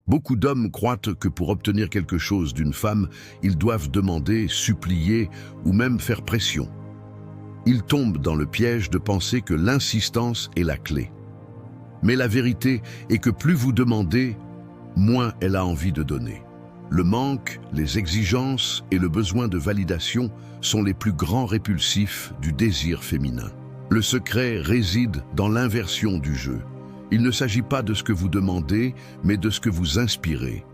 Beaucoup d'hommes croient que pour obtenir quelque chose d'une femme, ils doivent demander, supplier ou même faire pression. Ils tombent dans le piège de penser que l'insistance est la clé. Mais la vérité est que plus vous demandez, moins elle a envie de donner. Le manque, les exigences et le besoin de validation sont les plus grands répulsifs du désir féminin. Le secret réside dans l'inversion du jeu. Il ne s'agit pas de ce que vous demandez, mais de ce que vous inspirez.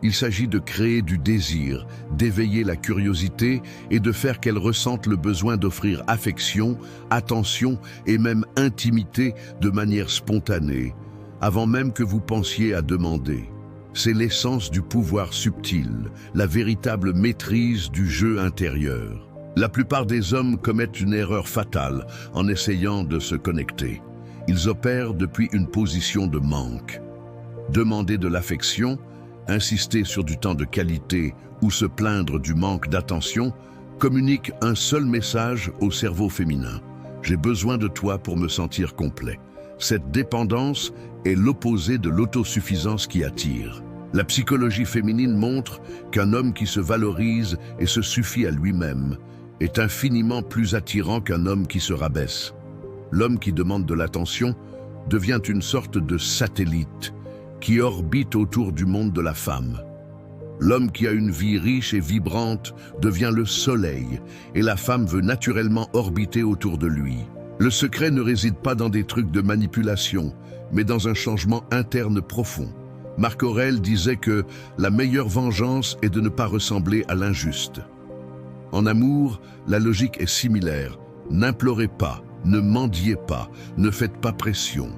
Il s'agit de créer du désir, d'éveiller la curiosité et de faire qu'elle ressente le besoin d'offrir affection, attention et même intimité de manière spontanée, avant même que vous pensiez à demander. C'est l'essence du pouvoir subtil, la véritable maîtrise du jeu intérieur. La plupart des hommes commettent une erreur fatale en essayant de se connecter. Ils opèrent depuis une position de manque. Demander de l'affection, insister sur du temps de qualité ou se plaindre du manque d'attention communique un seul message au cerveau féminin. J'ai besoin de toi pour me sentir complet. Cette dépendance est l'opposé de l'autosuffisance qui attire. La psychologie féminine montre qu'un homme qui se valorise et se suffit à lui-même est infiniment plus attirant qu'un homme qui se rabaisse. L'homme qui demande de l'attention devient une sorte de satellite qui orbite autour du monde de la femme. L'homme qui a une vie riche et vibrante devient le soleil et la femme veut naturellement orbiter autour de lui. Le secret ne réside pas dans des trucs de manipulation, mais dans un changement interne profond. Marc Aurèle disait que la meilleure vengeance est de ne pas ressembler à l'injuste. En amour, la logique est similaire. N'implorez pas, ne mendiez pas, ne faites pas pression.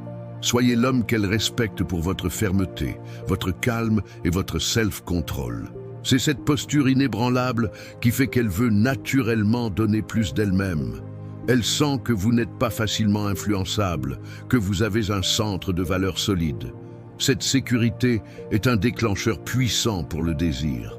Soyez l'homme qu'elle respecte pour votre fermeté, votre calme et votre self-control. C'est cette posture inébranlable qui fait qu'elle veut naturellement donner plus d'elle-même. Elle sent que vous n'êtes pas facilement influençable, que vous avez un centre de valeur solide. Cette sécurité est un déclencheur puissant pour le désir.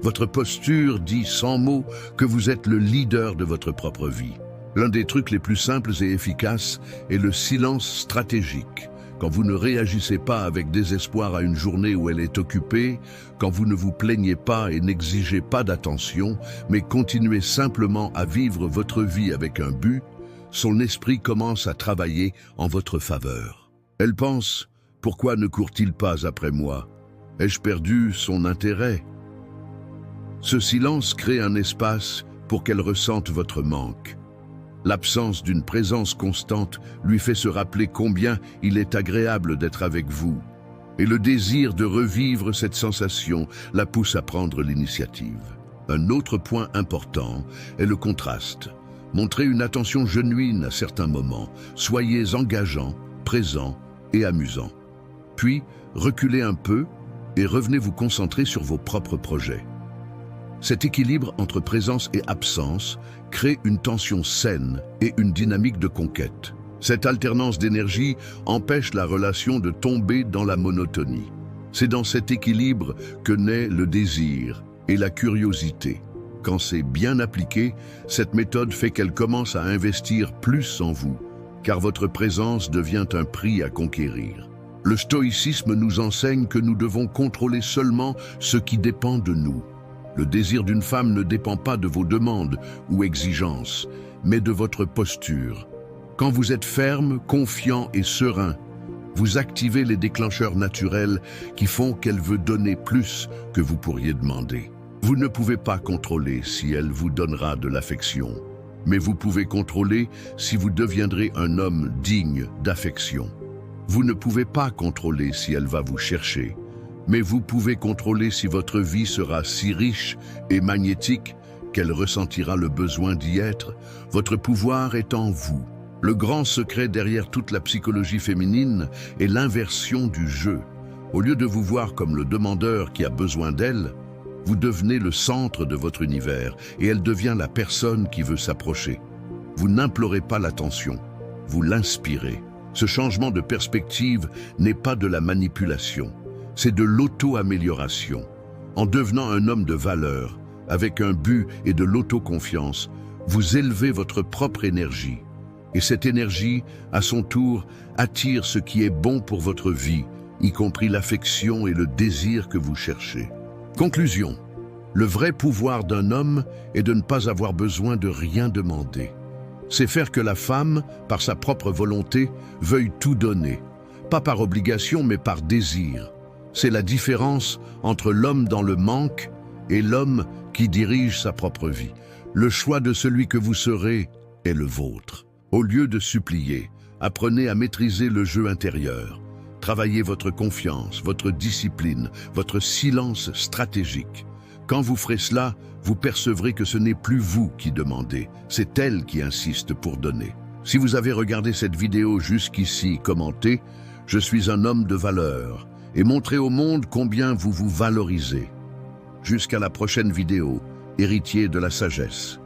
Votre posture dit sans mots que vous êtes le leader de votre propre vie. L'un des trucs les plus simples et efficaces est le silence stratégique. Quand vous ne réagissez pas avec désespoir à une journée où elle est occupée, quand vous ne vous plaignez pas et n'exigez pas d'attention, mais continuez simplement à vivre votre vie avec un but, son esprit commence à travailler en votre faveur. Elle pense: pourquoi ne court-il pas après moi? Ai-je perdu son intérêt? Ce silence crée un espace pour qu'elle ressente votre manque. L'absence d'une présence constante lui fait se rappeler combien il est agréable d'être avec vous. Et le désir de revivre cette sensation la pousse à prendre l'initiative. Un autre point important est le contraste. Montrez une attention genuine à certains moments. Soyez engageant, présent et amusant. Puis, reculez un peu et revenez vous concentrer sur vos propres projets. Cet équilibre entre présence et absence crée une tension saine et une dynamique de conquête. Cette alternance d'énergie empêche la relation de tomber dans la monotonie. C'est dans cet équilibre que naît le désir et la curiosité. Quand c'est bien appliqué, cette méthode fait qu'elle commence à investir plus en vous, car votre présence devient un prix à conquérir. Le stoïcisme nous enseigne que nous devons contrôler seulement ce qui dépend de nous. Le désir d'une femme ne dépend pas de vos demandes ou exigences, mais de votre posture. Quand vous êtes ferme, confiant et serein, vous activez les déclencheurs naturels qui font qu'elle veut donner plus que vous pourriez demander. Vous ne pouvez pas contrôler si elle vous donnera de l'affection, mais vous pouvez contrôler si vous deviendrez un homme digne d'affection. Vous ne pouvez pas contrôler si elle va vous chercher, mais vous pouvez contrôler si votre vie sera si riche et magnétique qu'elle ressentira le besoin d'y être. Votre pouvoir est en vous. Le grand secret derrière toute la psychologie féminine est l'inversion du jeu. Au lieu de vous voir comme le demandeur qui a besoin d'elle, vous devenez le centre de votre univers et elle devient la personne qui veut s'approcher. Vous n'implorez pas l'attention, vous l'inspirez. Ce changement de perspective n'est pas de la manipulation, c'est de l'auto-amélioration. En devenant un homme de valeur, avec un but et de l'autoconfiance, vous élevez votre propre énergie. Et cette énergie, à son tour, attire ce qui est bon pour votre vie, y compris l'affection et le désir que vous cherchez. Conclusion. Le vrai pouvoir d'un homme est de ne pas avoir besoin de rien demander. C'est faire que la femme, par sa propre volonté, veuille tout donner. Pas par obligation, mais par désir. C'est la différence entre l'homme dans le manque et l'homme qui dirige sa propre vie. Le choix de celui que vous serez est le vôtre. Au lieu de supplier, apprenez à maîtriser le jeu intérieur. Travaillez votre confiance, votre discipline, votre silence stratégique. Quand vous ferez cela, vous percevrez que ce n'est plus vous qui demandez, c'est elle qui insiste pour donner. Si vous avez regardé cette vidéo jusqu'ici, commentez « Je suis un homme de valeur » et montrez au monde combien vous vous valorisez. Jusqu'à la prochaine vidéo, héritier de la sagesse.